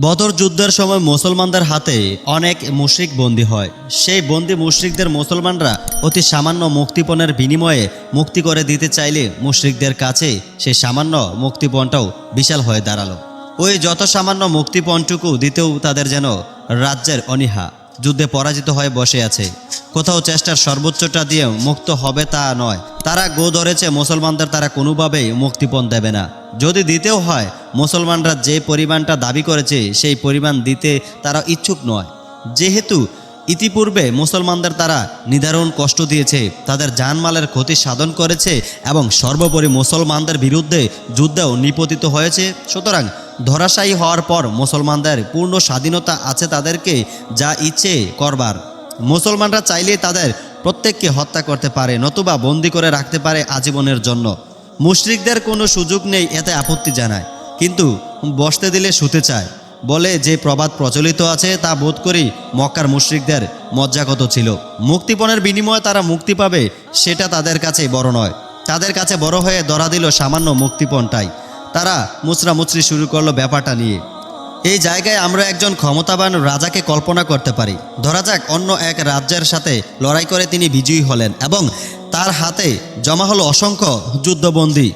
বদর যুদ্ধের সময় মুসলমানদের হাতে অনেক মুশরিক বন্দী হয়। সেই বন্দী মুশরিকদের মুসলমানরা অতি সামান্য মুক্তিপণের বিনিময়ে মুক্তি করে দিতে চাইলে মুশরিকদের কাছে সেই সামান্য মুক্তিপণটাও বিশাল হয়ে দাঁড়ালো। ওই যত সামান্য মুক্তিপণটুকু দিতেও তাদের যেন রাজ্যের অনীহা, যুদ্ধে পরাজিত হয়ে বসে আছে। কোথাও চেষ্টার সর্বোচ্চটা দিয়ে মুক্ত হবে তা নয়, তারা গো ধরেছে মুসলমানদের তারা কোনোভাবেই মুক্তিপণ দেবে না। যদি দিতেও হয় মুসলমানরা যে পরিমাণটা দাবি করেছে সেই পরিমাণ দিতে তারা ইচ্ছুক নয়। যেহেতু ইতিপূর্বে মুসলমানদের তারা নিদারুণ কষ্ট দিয়েছে, তাদের জানমালের ক্ষতি সাধন করেছে এবং সর্বোপরি মুসলমানদের বিরুদ্ধে যুদ্ধেও নিপতিত হয়েছে, সুতরাং ধরাশায়ী হওয়ার পর মুসলমানদের পূর্ণ স্বাধীনতা আছে তাদেরকে যা ইচ্ছে করবার। মুসলমানরা চাইলেই তাদের প্রত্যেককে হত্যা করতে পারে, নতুবা বন্দি করে রাখতে পারে আজীবনের জন্য। মুশরিকদের কোনো সুযোগ নেই এতে আপত্তি জানায়, কিন্তু বসতে দিলে শুতে চায় বলে যে প্রবাদ প্রচলিত আছে তা বোধ করি মক্কার মুশরিকদের মজ্জাগত ছিল। মুক্তিপণের বিনিময়ে তারা মুক্তি পাবে সেটা তাদের কাছে বড় নয়, তাদের কাছে বড় হয়ে ধরা দিল সামান্য মুক্তিপণটাই। তারা মুচড়ামুচড়ি শুরু করলো ব্যাপারটা নিয়ে। এই জায়গায় আমরা একজন ক্ষমতাবান রাজাকে কল্পনা করতে পারি। ধরা যাক অন্য এক রাজ্যের সাথে লড়াই করে তিনি বিজয়ী হলেন এবং তার হাতে জমা হলো অসংখ্য যুদ্ধবন্দী।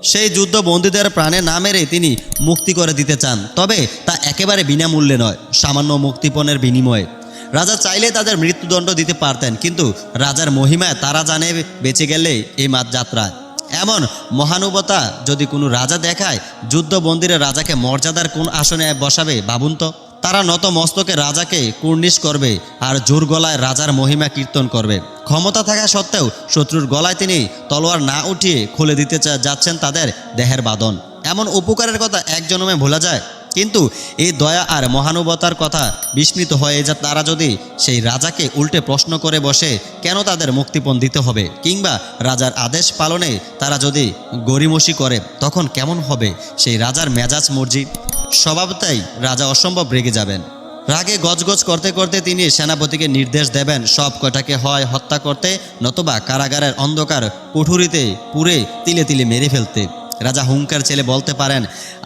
সেই যুদ্ধবন্দীদের প্রাণে না মেরে তিনি মুক্তি করে দিতে চান, তবে তা একেবারে বিনামূল্যে নয়, সামান্য মুক্তিপণের বিনিময়ে। রাজা চাইলে তাদের মৃত্যুদণ্ড দিতে পারতেন, কিন্তু রাজার মহিমায় তারা জানে বেঁচে গেলে এই যাত্রায়। এমন মহানুভবতা যদি কোনো রাজা দেখায়, যুদ্ধবন্দীরা রাজাকে মর্যাদার কোন আসনে বসাবে ভাবুন তো। তারা নত মস্তকে রাজাকে কুর্নিশ করবে আর জোর গলায় রাজার মহিমা কীর্তন করবে। ক্ষমতা থাকা সত্ত্বেও শত্রুর গলায় তিনি তলোয়ার না উঠিয়ে খুলে দিতে যাচ্ছেন তাদের দেহের বাঁধন। এমন উপকারের কথা এক জন্মে ভোলা যায়, কিন্তু এই দয়া আর মহানুভবতার কথা বিস্মৃত হয়ে যা তারা যদি সেই রাজাকে উল্টে প্রশ্ন করে বসে কেন তাদের মুক্তিপণ দিতে হবে, কিংবা রাজার আদেশ পালনে তারা যদি গড়িমসি করে, তখন কেমন হবে সেই রাজার মেজাজ মর্জি? স্বভাবতাই রাজা অসম্ভব রেগে যাবেন। রাগে গজগজ করতে করতে তিনি সেনাপতিকে নির্দেশ দেবেন সব কটাকে হয় হত্যা করতে, নতুবা কারাগারের অন্ধকার কুঠুরিতে পুড়ে তিলে তিলে মেরে ফেলতে। রাজা হুঙ্কার ছেলে বলতে পারেন,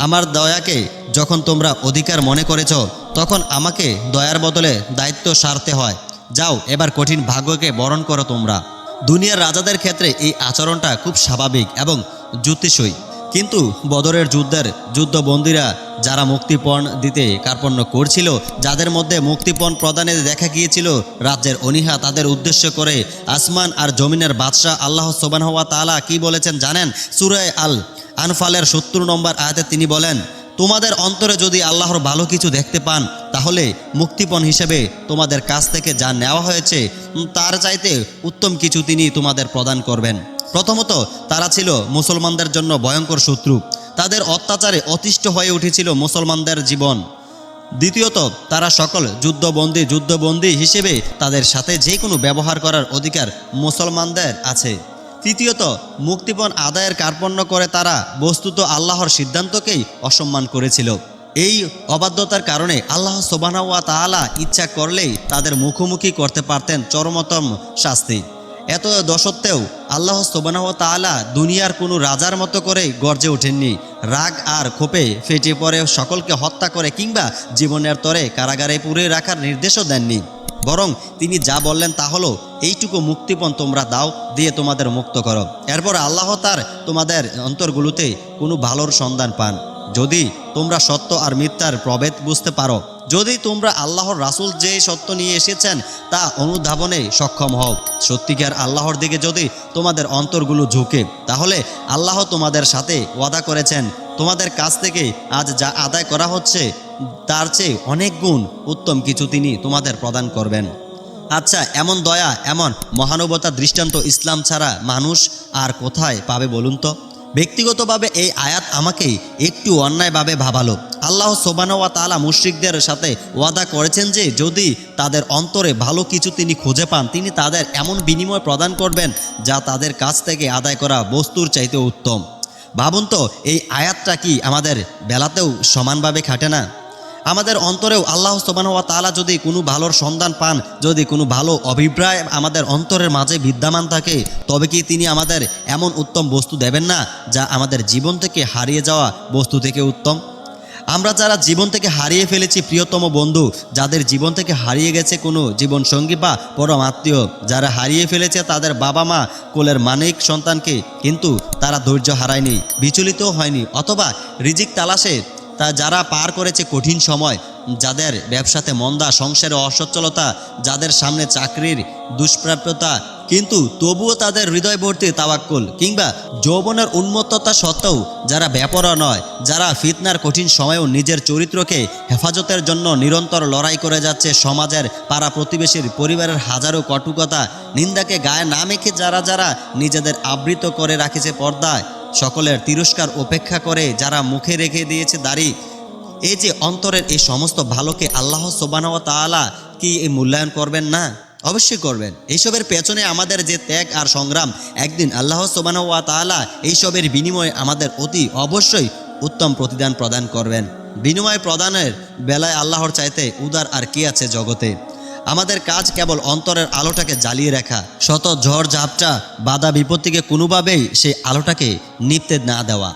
আমার দয়াকে যখন তোমরা অধিকার মনে করেছ, তখন আমাকে দয়ার বদলে দায়িত্ব সারতে হয়। যাও, এবার কঠিন ভাগ্যকে বরণ করো তোমরা। দুনিয়ার রাজাদের ক্ষেত্রে এই আচরণটা খুব স্বাভাবিক এবং যুক্তিসই, কিন্তু বদরের যুদ্ধের যুদ্ধবন্দীরা যারা মুক্তিপণ দিতে কার্পণ্য করছিল, যাদের মধ্যে মুক্তিপণ প্রদানে দেখা গিয়েছিল রাজ্যের অনীহা, তাদের উদ্দেশ্য করে আসমান আর জমিনের বাদশাহ আল্লাহ সুবহানাহু ওয়া তাআলা কি বলেছেন জানেন? সূরা আল আনফালের ৭০ নম্বর আয়াতে তিনি বলেন, তোমাদের অন্তরে যদি আল্লাহর ভালো কিছু দেখতে পান, তাহলে মুক্তিপণ হিসেবে তোমাদের কাছ থেকে যা নেওয়া হয়েছে তার চাইতে উত্তম কিছু তিনি তোমাদের প্রদান করবেন। প্রথমত, তারা ছিল মুসলমানদের জন্য ভয়ঙ্কর শত্রু, তাদের অত্যাচারে অতিষ্ঠ হয়ে উঠেছিল মুসলমানদের জীবন। দ্বিতীয়ত, তারা সকল যুদ্ধবন্দী হিসেবে তাদের সাথে যে কোনো ব্যবহার করার অধিকার মুসলমানদের আছে। তৃতীয়ত, মুক্তিপণ আদায়ের কার্পণ্য করে তারা বস্তুত আল্লাহর সিদ্ধান্তকেই অসম্মান করেছিল। এই অবাধ্যতার কারণে আল্লাহ সুবহানাহু ওয়া তাআলা ইচ্ছা করলেই তাদের মুখোমুখি করতে পারতেন চরমতম শাস্তি। এত দশত্বেও আল্লাহ সুবহানাহু ওয়া তাআলা দুনিয়ার কোনো রাজার মতো করে গর্জে ওঠেননি। রাগ আর ক্ষোভে ফেটে পড়ে সকলকে হত্যা করে কিংবা জীবনের তরে কারাগারে পুরে রাখার নির্দেশও দেননি। বরং তিনি যা বললেন তা হলো, এইটুকু মুক্তিপণ তোমরা দাও, দিয়ে তোমাদের মুক্ত করো। এরপর আল্লাহ তার তোমাদের অন্তরগুলোতে কোনো ভালোর সন্ধান পান, যদি তোমরা সত্য আর মিথ্যার প্রভেদ বুঝতে পারো, যদি তোমরা আল্লাহর রাসূল যে সত্য নিয়ে এসেছেন তা অনুধাবনে সক্ষম হও, সত্যিকার আল্লাহর দিকে যদি তোমাদের অন্তরগুলো ঝুঁকে, তাহলে আল্লাহ তোমাদের সাথে ওয়াদা করেছেন তোমাদের কাছ থেকে আজ যা আদায় করা হচ্ছে তার চেয়ে অনেক গুণ উত্তম কিছু তিনি তোমাদের প্রদান করবেন। আচ্ছা, এমন দয়া, এমন মহানুভবতার দৃষ্টান্ত ইসলাম ছাড়া মানুষ আর কোথায় পাবে বলুন তো? ব্যক্তিগতভাবে এই আয়াত আমাকে একটু অন্যায়ভাবে ভাবালো। আল্লাহ সুবহানাহু ওয়া তাআলা মুশরিকদের সাথে ওয়াদা করেছেন যে যদি তাদের অন্তরে ভালো কিছু তিনি খুঁজে পান, তিনি তাদের এমন বিনিময় প্রদান করবেন যা তাদের কাছ থেকে আদায় করা বস্তুর চাইতে উত্তম। ভাবুন তো, এই আয়াতটা কি আমাদের বেলাতেও সমানভাবে খাটে না? আমাদের অন্তরেও আল্লাহ সুবহানাহু ওয়া তাআলা যদি কোনো ভালোর সন্ধান পান, যদি কোনো ভালো অভিপ্রায় আমাদের অন্তরের মাঝে বিদ্যমান থাকে, তবে কি তিনি আমাদের এমন উত্তম বস্তু দেবেন না যা আমাদের জীবন থেকে হারিয়ে যাওয়া বস্তু থেকে উত্তম? আমরা যারা জীবন থেকে হারিয়ে ফেলেছি প্রিয়তম বন্ধু, যাদের জীবন থেকে হারিয়ে গেছে কোনো জীবনসঙ্গী বা পরম আত্মীয়, যারা হারিয়ে ফেলেছে তাদের বাবা মা, কোলের মানিক সন্তানকে, কিন্তু তারা ধৈর্য হারায়নি, বিচলিতও হয়নি, অথবা রিজিক তালাশে যারা পার করেছে কঠিন সময়, যাদের ব্যবসাতে মন্দা, সংসারে অসচ্ছলতা, যাদের সামনে চাকরির দুষ্প্রাপ্যতা, কিন্তু তবুও তাদের হৃদয় ভর্তি তাওয়াক্কুল, কিংবা যৌবনের উন্মত্ততা সত্ত্বেও যারা বেপরোয়া নয়, যারা ফিতনার কঠিন সময়েও নিজের চরিত্রকে হেফাজতের জন্য নিরন্তর লড়াই করে যাচ্ছে, সমাজের, পাড়া প্রতিবেশীর, পরিবারের হাজারো কটুকতা নিন্দাকে গায়ে না মেখে যারা নিজেদের আবৃত করে রাখেছে পর্দায়, সকলের তিরস্কার উপেক্ষা করে যারা মুখে রেখে দিয়েছে দাড়ি, এই যে অন্তরের এই সমস্ত ভালোকে আল্লাহ সুবহানাহু ওয়া তাআলা কি এই মূল্যায়ন করবেন না? অবশ্যই করবেন। এইসবের পেছনে আমাদের যে ত্যাগ আর সংগ্রাম, একদিন আল্লাহ সুবহানাহু ওয়া তাআলা এইসবের বিনিময়ে আমাদের অতি অবশ্যই উত্তম প্রতিদান প্রদান করবেন। বিনিময় প্রদানের বেলায় আল্লাহর চাইতে উদার আর কি আছে জগতে? আমাদের কাজ কেবল অন্তরের আলোটাকে জ্বালিয়ে রাখা, শত ঝড় ঝাপটা বাধা বিপত্তিকে কোনোভাবেই সেই আলোটাকে নিভতে না দেওয়া।